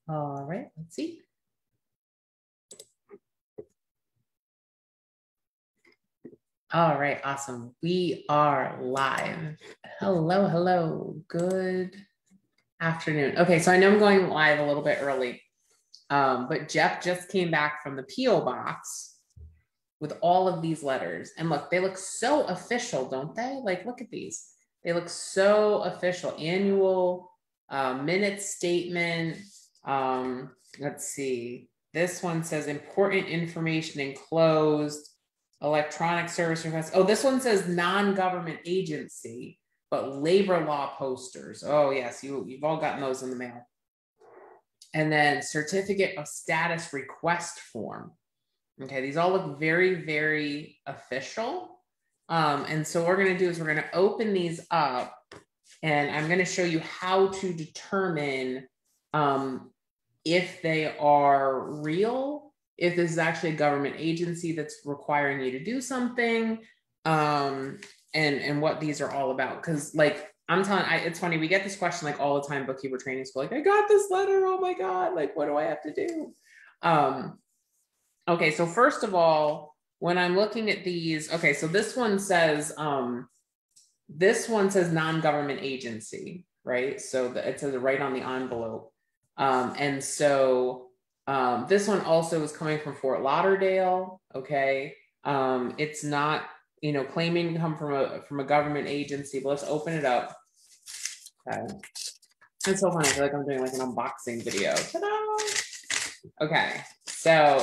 All right, let's see. All right, awesome. We are live. Hello, hello. Good afternoon. Okay, so I know I'm going live a little bit early, but Jeff just came back from the P.O. box with all of these letters. And look, they look so official, don't they? Like, look at these. They look so official. Annual minute statement. Let's see. This one says important information enclosed. Electronic service request. Oh, this one says non-government agency, but labor law posters. Oh, yes, you've all gotten those in the mail. And then certificate of status request form. Okay, these all look very, very official. And so what we're going to do is we're going to open these up, and I'm going to show you how to determine if they are real, if this is actually a government agency that's requiring you to do something, and what these are all about. Because like I'm telling, it's funny, we get this question like all the time, bookkeeper training school, like I got this letter, oh my God, like what do I have to do? Okay, so first of all, when I'm looking at these, okay, so this one says non-government agency, right? So it says it right on the envelope. And so this one also is coming from Fort Lauderdale. Okay. It's not, claiming to come from a government agency, but let's open it up. Okay. It's so funny. I feel like I'm doing like an unboxing video. Ta-da! Okay. So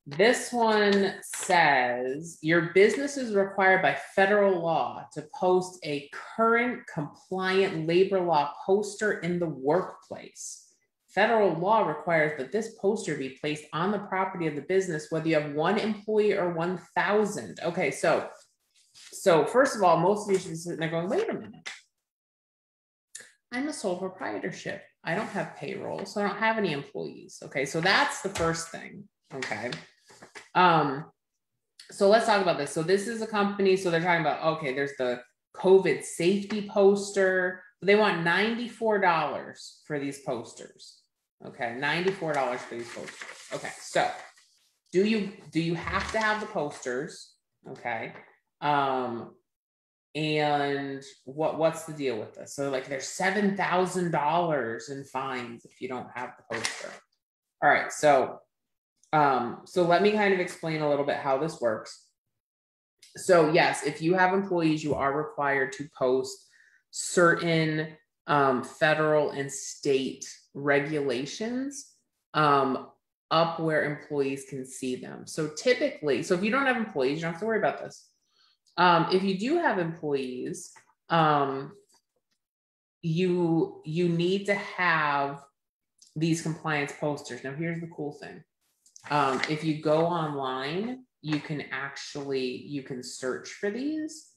this one says your business is required by federal law to post a current compliant labor law poster in the workplace. Federal law requires that this poster be placed on the property of the business, whether you have 1 employee or 1,000. Okay, so first of all, most of you should be sitting there going, wait a minute. I'm a sole proprietorship. I don't have payroll, so I don't have any employees. Okay, so that's the first thing. Okay. So let's talk about this. So this is a company. So they're talking about, okay, there's the COVID safety poster. They want $94 for these posters. Okay. $94 for these posters. Okay. So do you have to have the posters? Okay. And what's the deal with this? So like there's $7,000 in fines if you don't have the poster. All right. So let me kind of explain a little bit how this works. So yes, if you have employees, you are required to post certain federal and state regulations up where employees can see them. So typically, so if you don't have employees, you don't have to worry about this. If you do have employees, you need to have these compliance posters. Now, here's the cool thing. If you go online, you can search for these,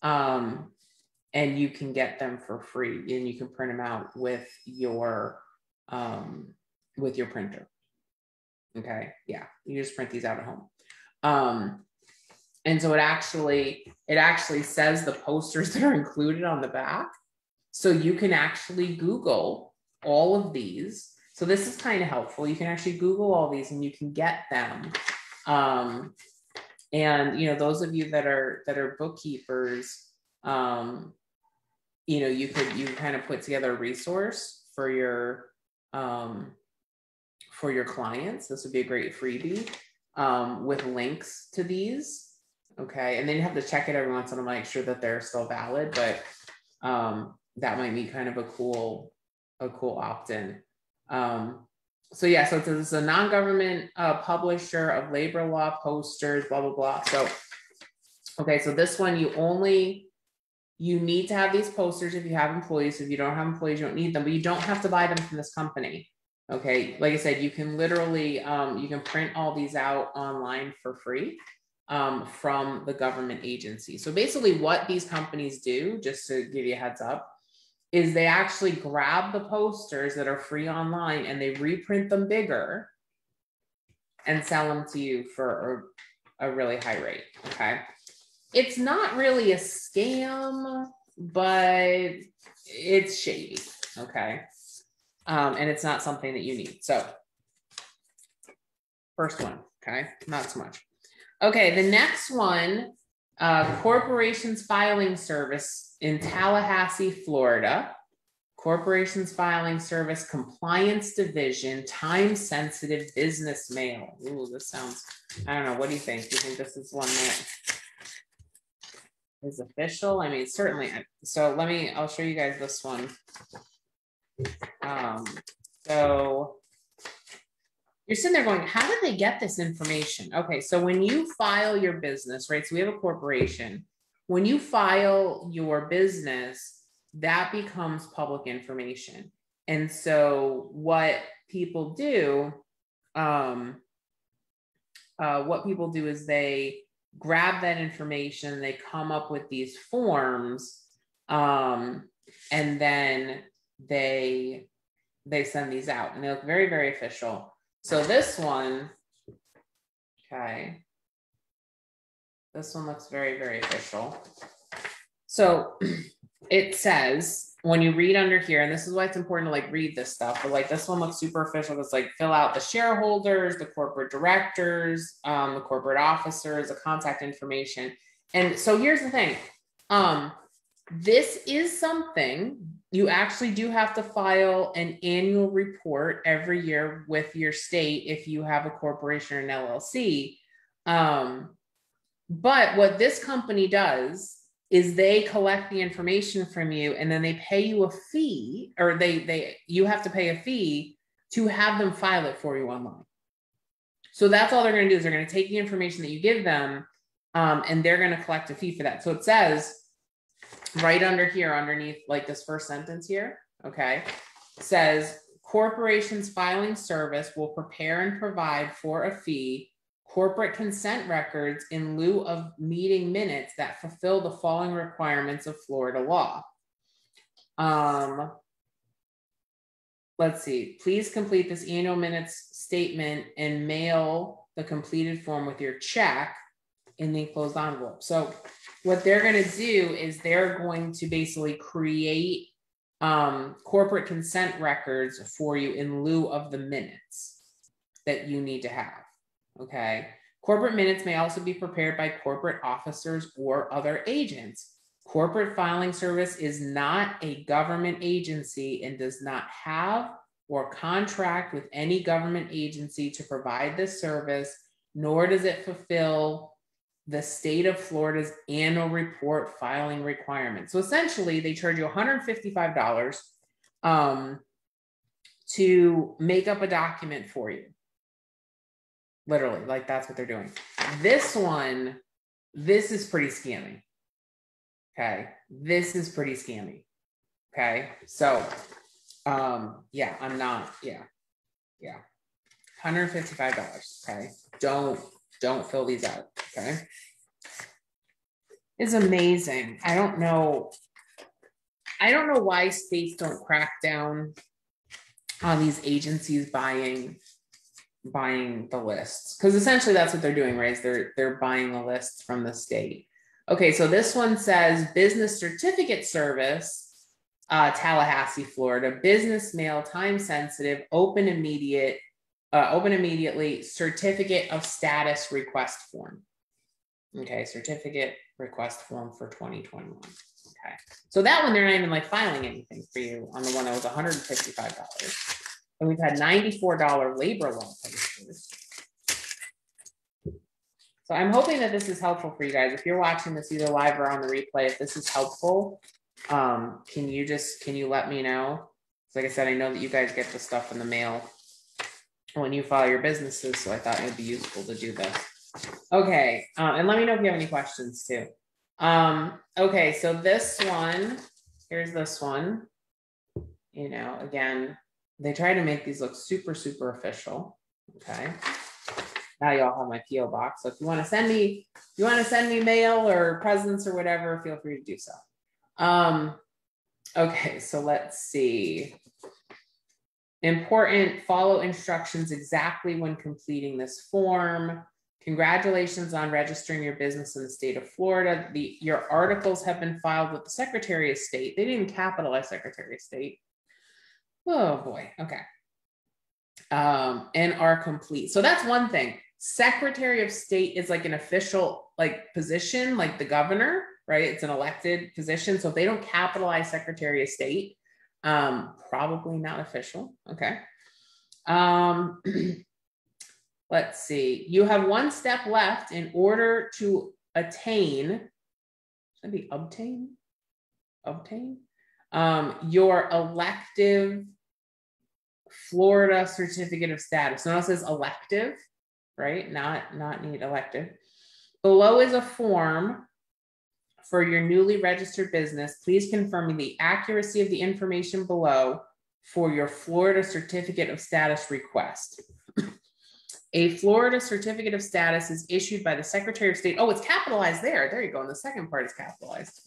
and you can get them for free, and you can print them out with your printer. Okay. Yeah. You just print these out at home. And so it actually says the posters that are included on the back. So you can actually Google all of these. So this is kind of helpful. You can actually Google all these and you can get them. And those of you that are bookkeepers, you can kind of put together a resource for your clients. This would be a great freebie with links to these. Okay, and then you have to check it every once in a while, make sure that they're still valid. But that might be kind of a cool opt-in. So yeah, so it's a non-government publisher of labor law posters, blah, blah, blah. So, okay, so this one, you need to have these posters if you have employees. If you don't have employees, you don't need them, but you don't have to buy them from this company. Okay, like I said, you can literally, you can print all these out online for free from the government agency. So basically what these companies do, just to give you a heads up, is they actually grab the posters that are free online and they reprint them bigger and sell them to you for a really high rate. Okay. It's not really a scam. but it's shady, okay? And it's not something that you need. So first one, okay, not so much. Okay, the next one, Corporations Filing Service in Tallahassee, Florida. Corporations Filing Service Compliance Division, time-sensitive business mail. Ooh, this sounds, I don't know, what do you think? Do you think this is one that is official? I mean, certainly. So I'll show you guys this one. So you're sitting there going, how did they get this information? Okay, so when you file your business, right? So we have a corporation. When you file your business, that becomes public information. And so what people do is they grab that information, they come up with these forms, and then they send these out, and they look very, very official. So this one, okay, this one looks very, very official. So it says, when you read under here, and this is why it's important to like read this stuff, but like this one looks super official. It's like fill out the shareholders, the corporate directors, the corporate officers, the contact information. And so here's the thing. This is something you actually do have to file an annual report every year with your state if you have a corporation or an LLC. But what this company does is they collect the information from you, and then they pay you a fee, or you have to pay a fee to have them file it for you online. So that's all they're going to do, is they're going to take the information that you give them, and they're going to collect a fee for that. So it says right under here, underneath like this first sentence here, okay, says Corporations Filing Service will prepare and provide for a fee corporate consent records in lieu of meeting minutes that fulfill the following requirements of Florida law. Let's see. Please complete this annual minutes statement and mail the completed form with your check in the enclosed envelope. So what they're going to do is they're going to basically create corporate consent records for you in lieu of the minutes that you need to have. Okay. Corporate minutes may also be prepared by corporate officers or other agents. Corporate Filing Service is not a government agency and does not have or contract with any government agency to provide this service, nor does it fulfill the state of Florida's annual report filing requirements. So essentially, they charge you $155 to make up a document for you. Literally, like that's what they're doing. This one, this is pretty scammy. Okay, this is pretty scammy. Okay, so yeah, I'm not, yeah, $155. Okay, don't fill these out. Okay, it's amazing. I don't know why states don't crack down on these agencies buying the lists, because essentially that's what they're doing, right? They're buying the lists from the state. Okay, so this one says Business Certificate Service, Tallahassee, Florida, business mail, time sensitive, open immediately, certificate of status request form. Okay, certificate request form for 2021. Okay, so that one, they're not even like filing anything for you on the one that was $155. And we've had $94 labor law posters. So I'm hoping that this is helpful for you guys. If you're watching this either live or on the replay, if this is helpful, can you let me know? Like I said, I know that you guys get the stuff in the mail when you file your businesses, so I thought it would be useful to do this. Okay, and let me know if you have any questions too. Okay, so this one, here's this one. You know, again, they try to make these look super, super official. Okay. Now y'all have my PO box. So if you want to send me, mail or presents or whatever, feel free to do so. Okay, so let's see. Important, follow instructions exactly when completing this form. Congratulations on registering your business in the state of Florida. Your articles have been filed with the Secretary of State. They didn't even capitalize Secretary of State. Oh boy, okay. And are complete. So that's one thing. Secretary of State is like an official like position, like the governor, right? It's an elected position. So if they don't capitalize Secretary of State, probably not official. Okay. Let's see. You have one step left in order to attain, should it be obtain your elective Florida certificate of status. Now it says elective, right? Not need elective. Below is a form for your newly registered business. Please confirm the accuracy of the information below for your Florida certificate of status request. A Florida certificate of status is issued by the Secretary of State. Oh, it's capitalized there. There you go. And the second part is capitalized.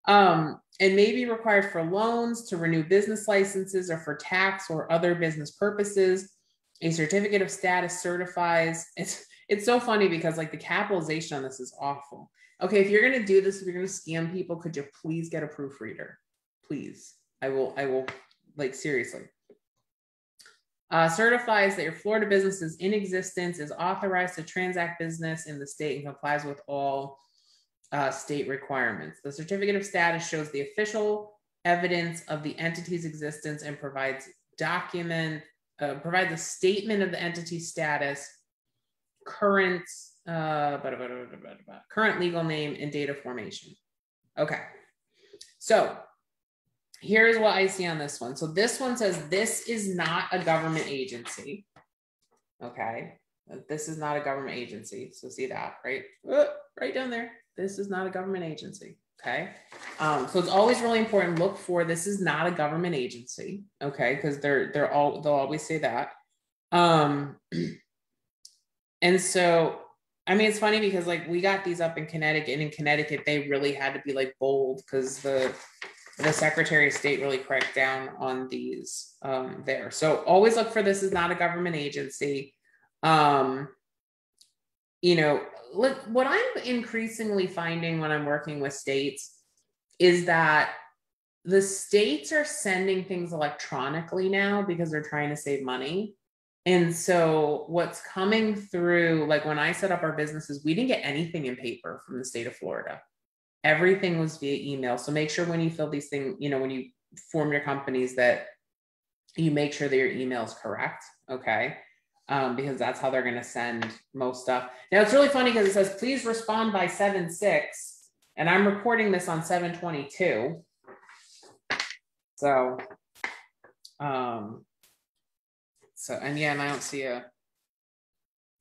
And may be required for loans, to renew business licenses, or for tax or other business purposes. A certificate of status certifies. It's so funny because like the capitalization on this is awful. Okay, if you're going to do this, if you're going to scam people, could you please get a proofreader? Please. I will like seriously. Certifies that your Florida business is in existence, is authorized to transact business in the state, and complies with all state requirements. The certificate of status shows the official evidence of the entity's existence and provides provides a statement of the entity's status, current legal name, and date of formation. Okay, so here's what I see on this one. So this one says this is not a government agency. Okay, this is not a government agency. So see that, right? Right down there. This is not a government agency. Okay. So it's always really important. Look for this is not a government agency. Okay, because they'll always say that. And so I mean, it's funny because like we got these up in Connecticut, and in Connecticut they really had to be like bold because the Secretary of State really cracked down on these there. So always look for this is not a government agency. You know, look, what I'm increasingly finding when I'm working with states is that the states are sending things electronically now because they're trying to save money. And so what's coming through, like when I set up our businesses, we didn't get anything in paper from the state of Florida. Everything was via email. So make sure when you fill these things, you know, when you form your companies that you make sure that your email is correct. Okay. Because that's how they're going to send most stuff. Now it's really funny because it says, please respond by 7/6. And I'm recording this on 7/22. So, and yeah, and I don't see a,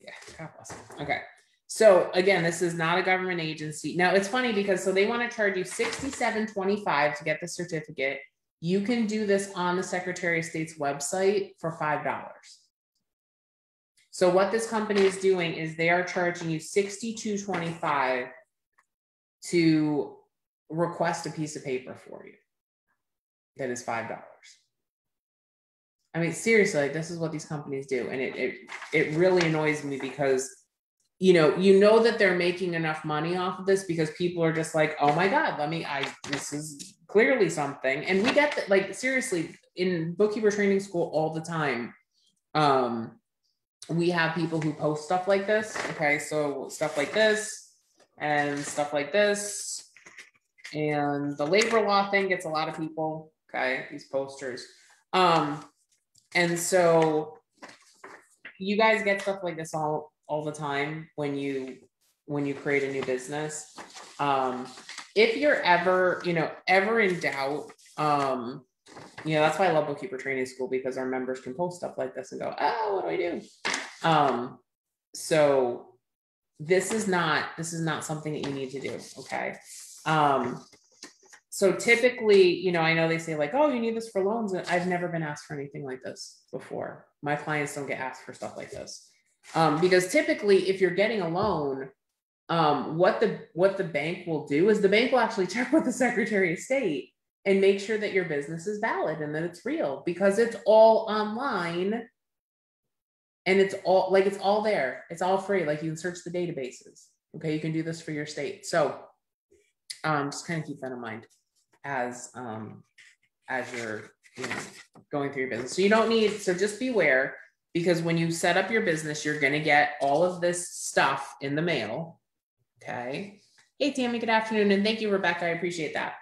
yeah, God bless. Okay. So again, this is not a government agency. Now it's funny because so they want to charge you $67.25 to get the certificate. You can do this on the Secretary of State's website for $5. So what this company is doing is they are charging you $62.25 to request a piece of paper for you. That is $5. I mean, seriously, like, this is what these companies do. And it really annoys me because you know that they're making enough money off of this because people are just like, oh my God, this is clearly something. And we get that, like, seriously, in bookkeeper training school all the time, we have people who post stuff like this. Okay, so stuff like this and stuff like this. And the labor law thing gets a lot of people, okay, these posters. And so you guys get stuff like this all the time when you create a new business. If you're ever in doubt, that's why I love bookkeeper training school, because our members can post stuff like this and go, oh, what do I do? So this is not something that you need to do. Okay. So typically, I know they say like, oh, you need this for loans. I've never been asked for anything like this before. My clients don't get asked for stuff like this. Because typically if you're getting a loan, what the bank will do is the bank will actually check with the Secretary of State and make sure that your business is valid and that it's real, because it's all online And it's all there. It's all free. Like you can search the databases. Okay. You can do this for your state. So just kind of keep that in mind as you're, going through your business. So you don't need, so just beware, because when you set up your business, you're going to get all of this stuff in the mail. Okay. Hey, Tammy, good afternoon. And thank you, Rebecca. I appreciate that.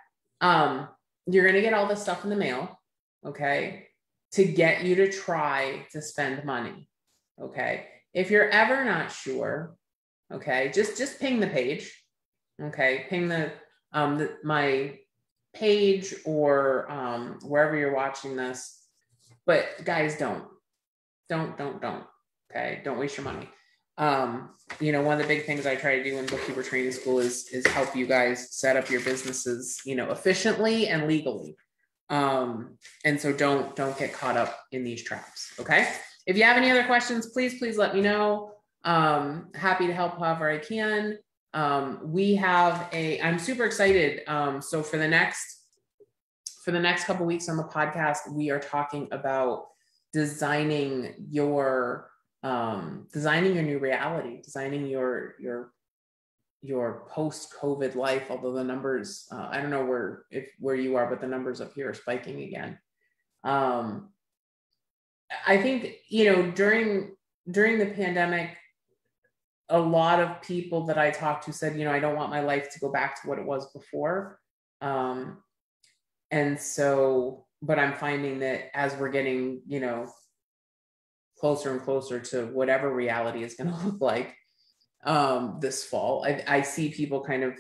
You're going to get all this stuff in the mail. Okay. To get you to try to spend money. Okay. If you're ever not sure, okay, just ping the page. Okay. Ping my page or wherever you're watching this. But guys, don't. Okay. Don't waste your money. One of the big things I try to do in bookkeeper training school is help you guys set up your businesses, efficiently and legally. And so don't get caught up in these traps. Okay. If you have any other questions, please let me know. Happy to help however I can. I'm super excited. So for the next couple of weeks on the podcast, we are talking about designing your new reality, designing your post-COVID life. Although the numbers, I don't know where you are, but the numbers up here are spiking again. I think, during the pandemic, a lot of people that I talked to said, I don't want my life to go back to what it was before. And so, but I'm finding that as we're getting, closer and closer to whatever reality is going to look like this fall, I see people kind of,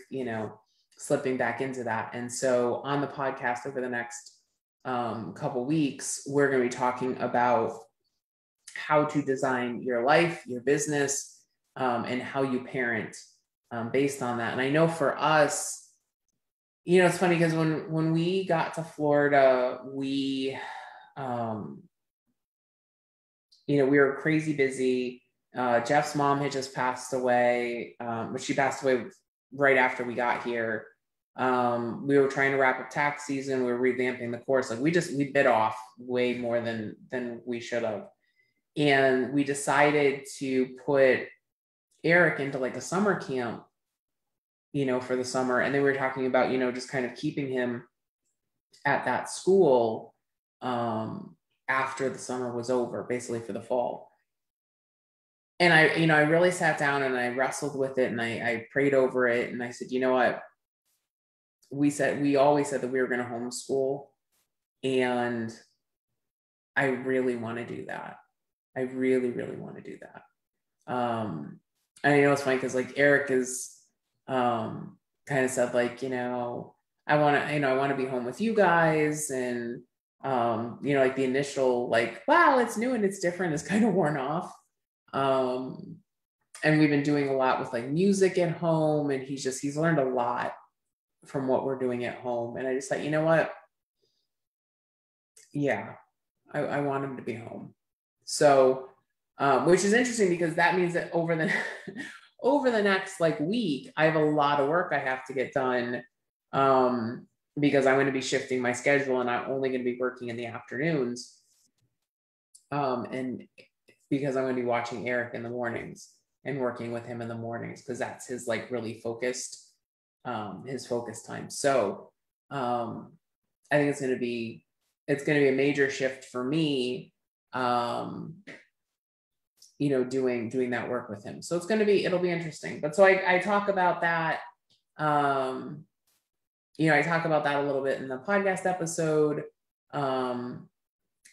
slipping back into that. And so on the podcast over the next couple weeks, we're going to be talking about how to design your life, your business, and how you parent based on that. And I know for us, it's funny because when we got to Florida, we were crazy busy. Jeff's mom had just passed away, but she passed away right after we got here. We were trying to wrap up tax season. We were revamping the course. Like we bit off way more than we should have. And we decided to put Eric into like a summer camp, for the summer. And then we were talking about, just kind of keeping him at that school after the summer was over, basically for the fall. And I really sat down and I wrestled with it and I prayed over it. And I said, you know what? We always said that we were going to homeschool. And I really want to do that. I really, really want to do that. And it's funny because like Eric is kind of said like, I want to be home with you guys. And, like the initial, like, wow, it's new and it's different is kind of worn off. And we've been doing a lot with like music at home, and he's learned a lot from what we're doing at home. And I just thought, you know what? Yeah, I want him to be home. So, which is interesting because that means that over the next like week, I have a lot of work I have to get done. Because I'm going to be shifting my schedule and I'm only going to be working in the afternoons. And because I'm going to be watching Eric in the mornings and working with him in the mornings, because that's his like really focused, his focus time. So I think it's going to be a major shift for me, doing that work with him. So it'll be interesting. But so I talk about that. I talk about that a little bit in the podcast episode.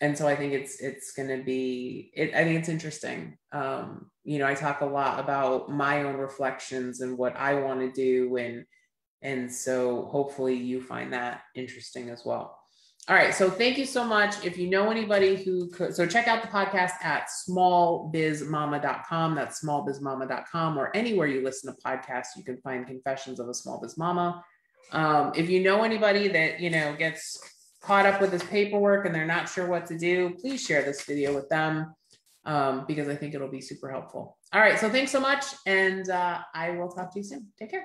And so I think it's going to be, I think it's interesting. I talk a lot about my own reflections and what I want to do. And so hopefully you find that interesting as well. All right. So thank you so much. If you know anybody who could, so check out the podcast at smallbizmama.com. That's smallbizmama.com, or anywhere you listen to podcasts, you can find Confessions of a Small Biz Mama. If you know anybody that, gets caught up with this paperwork and they're not sure what to do, please share this video with them because I think it'll be super helpful. All right. So thanks so much. And I will talk to you soon. Take care.